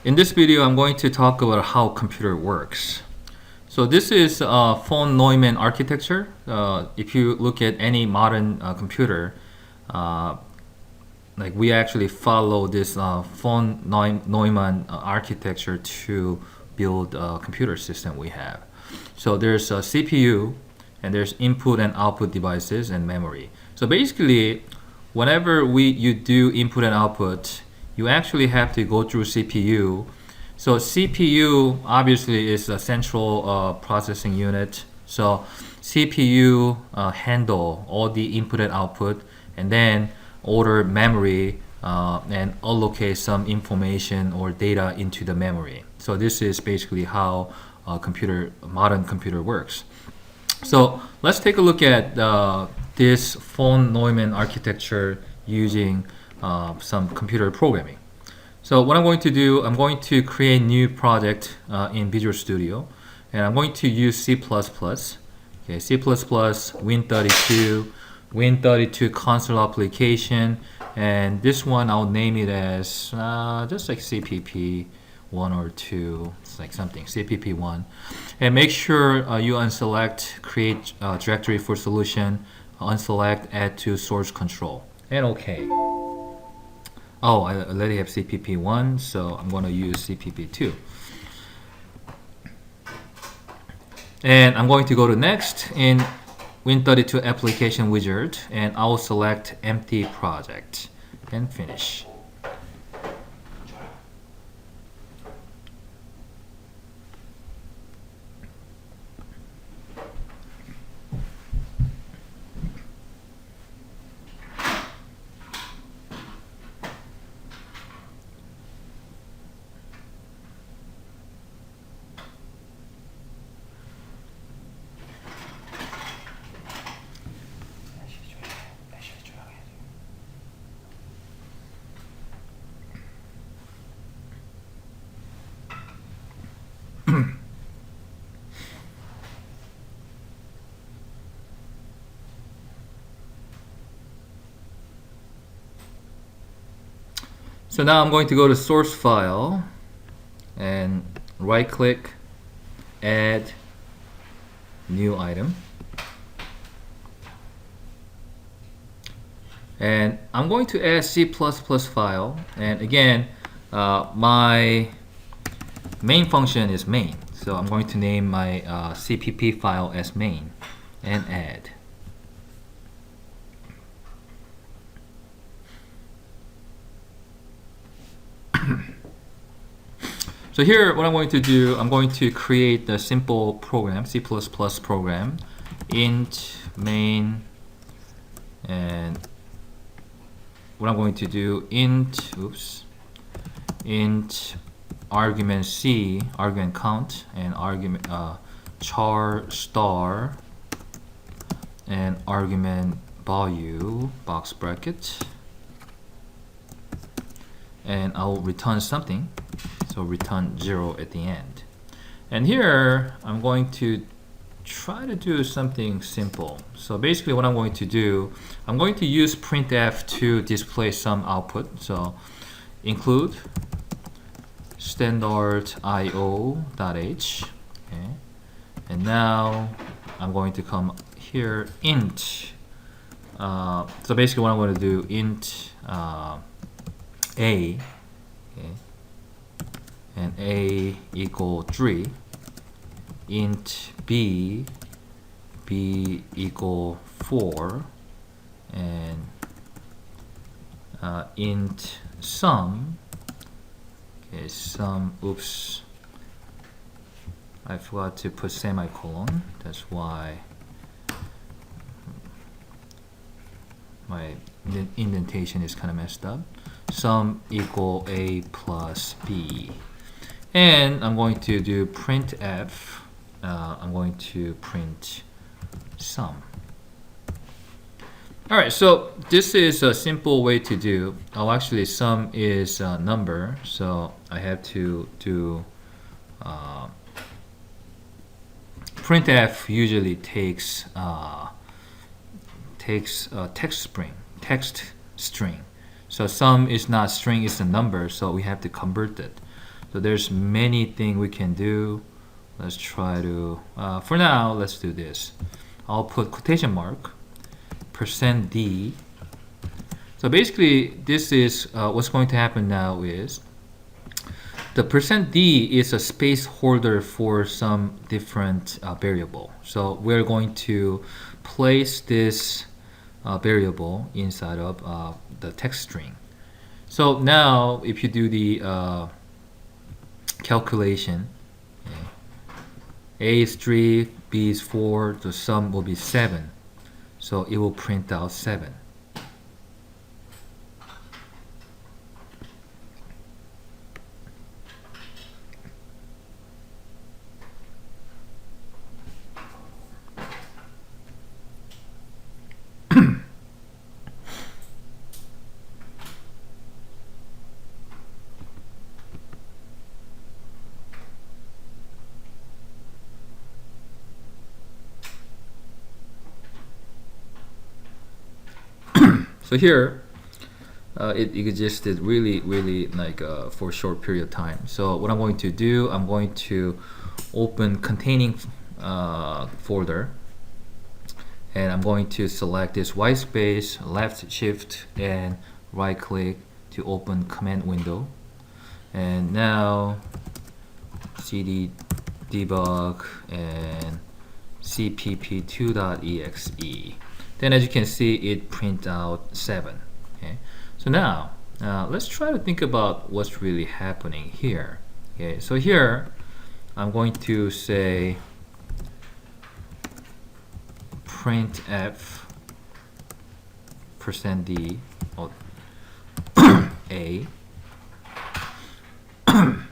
In this video, I'm going to talk about how computer works. So this is von Neumann architecture. If you look at any modern computer, like we actually follow this von Neumann architecture to build a computer system we have. So there's a CPU, and there's input and output devices and memory. So basically, whenever you do input and output, you actually have to go through CPU. So CPU obviously is a central processing unit. So CPU handle all the input and output, and then order memory and allocate some information or data into the memory. So this is basically how modern computer works. So let's take a look at this von Neumann architecture using some computer programming. So what I'm going to do, I'm going to create a new project in Visual Studio, and I'm going to use C++. Okay, C++, Win32, Win32 console application, and this one I'll name it as just like CPP 1 or 2, it's like something, CPP1. And make sure you unselect create directory for solution, unselect add to source control, and OK. Oh, I already have CPP1, so I'm going to use CPP2. And I'm going to go to next in Win32 application wizard, and I'll select empty project and finish. So now I'm going to go to source file and right click, add new item. And I'm going to add C++ file, and again my main function is main, so I'm going to name my CPP file as main and add. So here what I'm going to do, I'm going to create a simple program, C++ program, int main, and what I'm going to do, int argument C, argument count, and argument char star, and argument value, box bracket, and I'll return something, so return 0 at the end. And here I'm going to try to do something simple. So basically what I'm going to do, I'm going to use printf to display some output. So include standard io.h, okay. And now I'm going to come here int, so basically what I'm going to do, int a, okay, and a equal 3, int b equal 4, and int sum, okay, sum, oops, I forgot to put semicolon, that's why my indentation is kind of messed up. Sum equal a plus b, and I'm going to do printf. I'm going to print sum. All right, so this is a simple way to do. Oh, actually, sum is a number, so I have to do printf. Usually takes text string. So sum is not string, it's a number, so we have to convert it. So there's many things we can do. Let's try to, for now, let's do this. I'll put quotation mark, %d. So basically, this is what's going to happen now is the %d is a space holder for some different variable. So we're going to place this variable inside of the text string. So now, if you do the calculation, A is 3, B is 4, the sum will be 7. So it will print out 7. So here, it existed really like for a short period of time. So what I'm going to do, I'm going to open containing folder, and I'm going to select this white space, left shift and right click to open command window. And now cd debug and cpp2.exe. Then as you can see, it prints out 7. Okay, so now let's try to think about what's really happening here. Okay, so here I'm going to say printf %d a, and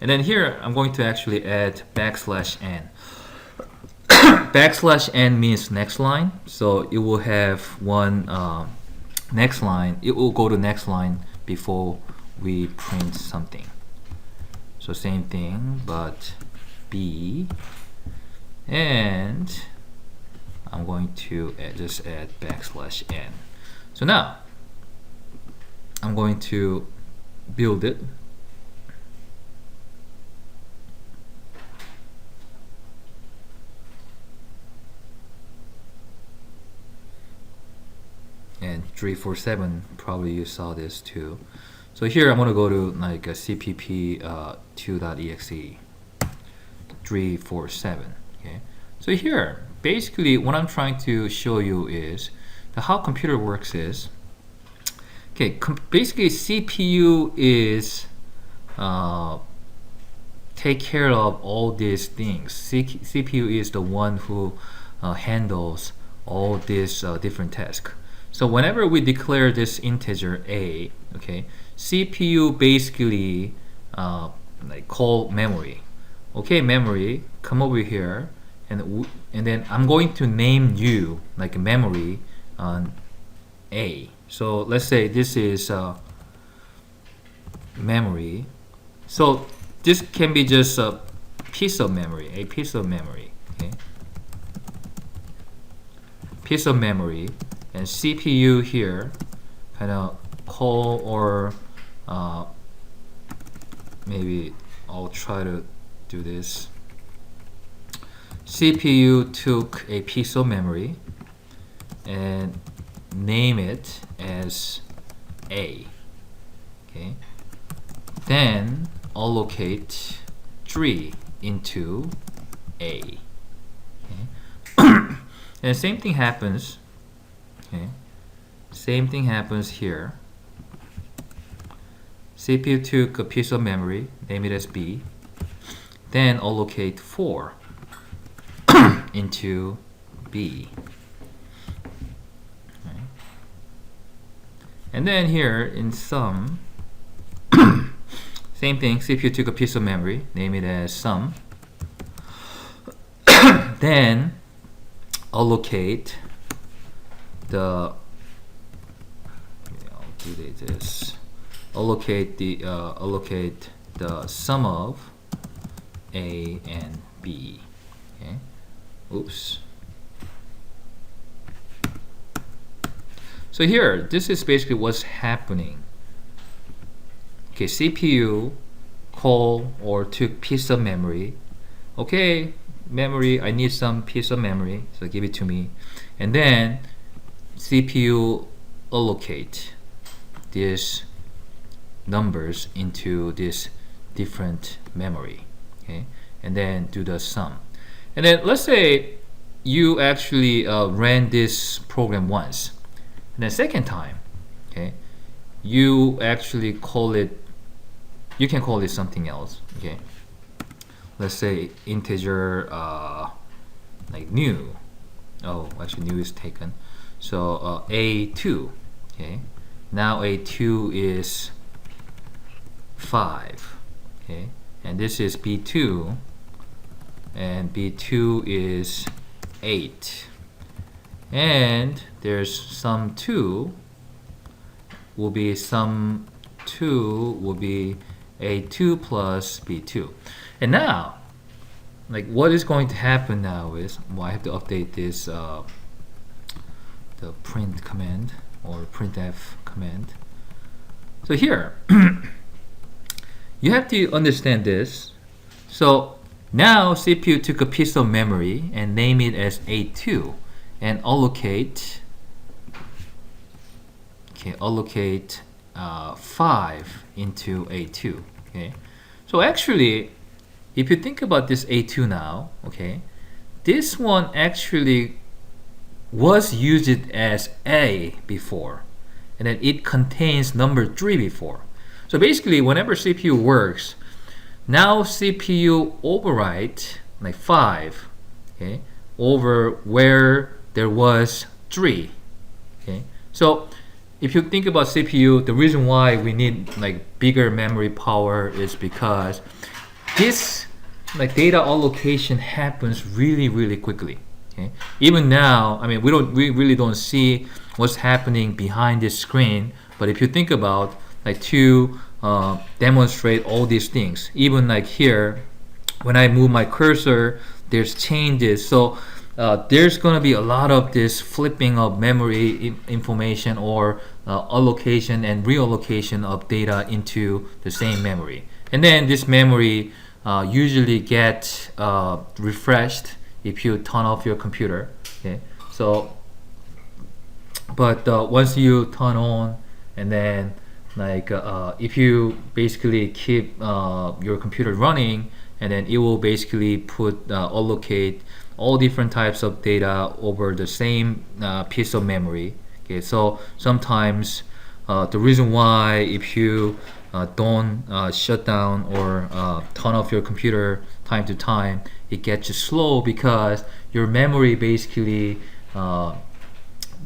then here I'm going to actually add \n. \n means next line, so it will have one next line. It will go to next line before we print something. So same thing, but B, and I'm going to just add \n. So now I'm going to build it. And 347, probably you saw this too. So here I'm going to go to like a cpp2.exe 347. Okay. So here, basically what I'm trying to show you is that how computer works is, okay, basically CPU is take care of all these things. CPU is the one who handles all these different tasks. So whenever we declare this integer a, okay, CPU basically like call memory. Okay, memory, come over here, and then I'm going to name you like memory on a. So let's say this is memory. So this can be just a piece of memory, a piece of memory. Okay, piece of memory. And CPU here kind of call, or maybe I'll try to do this. CPU took a piece of memory and name it as A. Okay. Then allocate 3 into A. Okay. And same thing happens. Okay. Same thing happens here. CPU took a piece of memory, name it as B, then allocate 4 into B. Okay. And then here in sum, same thing, CPU took a piece of memory, name it as sum, then allocate the allocate the sum of A and B. Okay. Oops. So here, this is basically what's happening. Okay, CPU call or took piece of memory. Okay, memory, I need some piece of memory, so give it to me. And then CPU allocate these numbers into this different memory. Okay, and then do the sum. And then let's say you actually ran this program once, and then second time, okay, you actually call it, you can call it something else. Okay, let's say integer like new. Oh, actually new is taken. So A2. Okay, now A2 is 5. Okay, and this is B2, and B2 is 8, and there's sum 2 will be A2 plus B2. And now, like, what is going to happen now is, well, I have to update this the print command or printf command. So here you have to understand this. So now CPU took a piece of memory and name it as A2 and allocate 5 into A2. Okay, so actually if you think about this A2 now, okay, this one actually was used as A before, and then it contains number 3 before. So basically whenever CPU works, now CPU overwrite like 5, okay, over where there was 3. Okay, so if you think about CPU, the reason why we need like bigger memory power is because this like data allocation happens really quickly. Okay, even now, I mean, we really don't see what's happening behind this screen, but if you think about like to demonstrate all these things, even like here when I move my cursor, there's changes. So there's going to be a lot of this flipping of memory information or allocation and reallocation of data into the same memory, and then this memory usually get refreshed if you turn off your computer. Okay, so but once you turn on, and then like if you basically keep your computer running, and then it will basically put allocate all different types of data over the same piece of memory. Okay, so sometimes the reason why if you don't shut down or turn off your computer time to time, it gets slow because your memory basically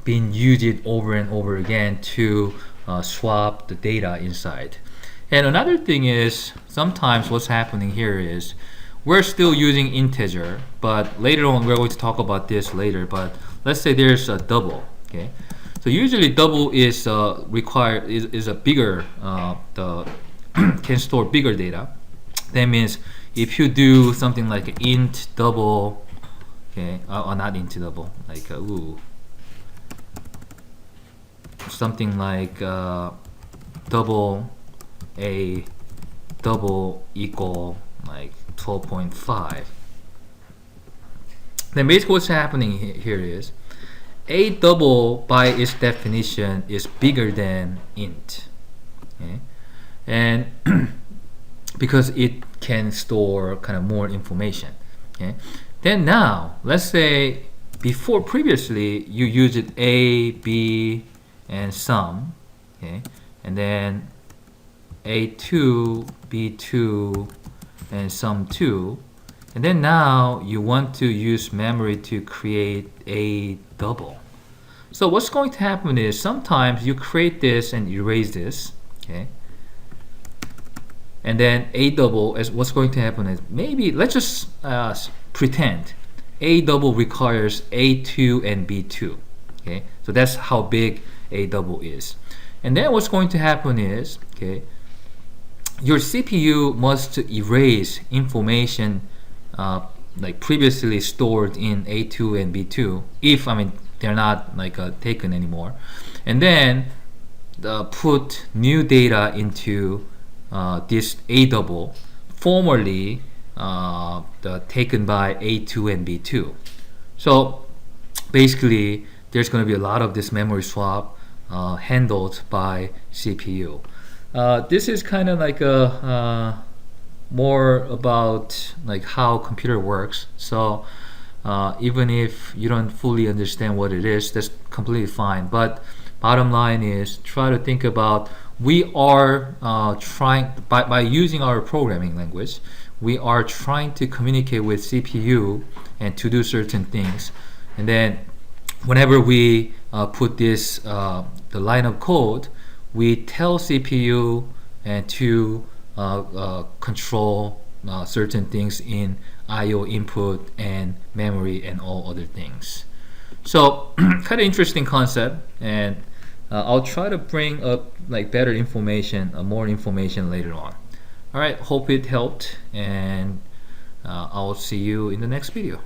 being used over and over again to swap the data inside. And another thing is, sometimes what's happening here is we're still using integer, but later on we're going to talk about this later. But let's say there's a double. Okay, so usually double is required is a bigger can store bigger data. That means if you do something like int double, okay, or not int double, like something like double a double equal like 12.5, then basically what's happening here is a double by its definition is bigger than int. Okay, and because it can store kind of more information. Okay, then now let's say before previously you used a, b, and sum. Okay, and then a2, b2, and sum 2, and then now you want to use memory to create a double. So what's going to happen is sometimes you create this and erase this. Okay, and then a double is what's going to happen is, maybe let's just pretend a double requires a2 and b2. Okay, so that's how big a double is. And then what's going to happen is, okay, your CPU must erase information like previously stored in A2 and B2, if I mean they're not like taken anymore, and then put new data into this A double, formerly taken by A2 and B2. So basically, there's going to be a lot of this memory swap handled by CPU. This is kind of like a more about like how computer works. So even if you don't fully understand what it is, that's completely fine. But bottom line is, try to think about, we are trying, by using our programming language, we are trying to communicate with CPU and to do certain things. And then whenever we put this the line of code, we tell CPU and to control certain things in I/O input and memory and all other things. So kind of interesting concept, and I'll try to bring up like better information, more information later on. All right, hope it helped, and I'll see you in the next video.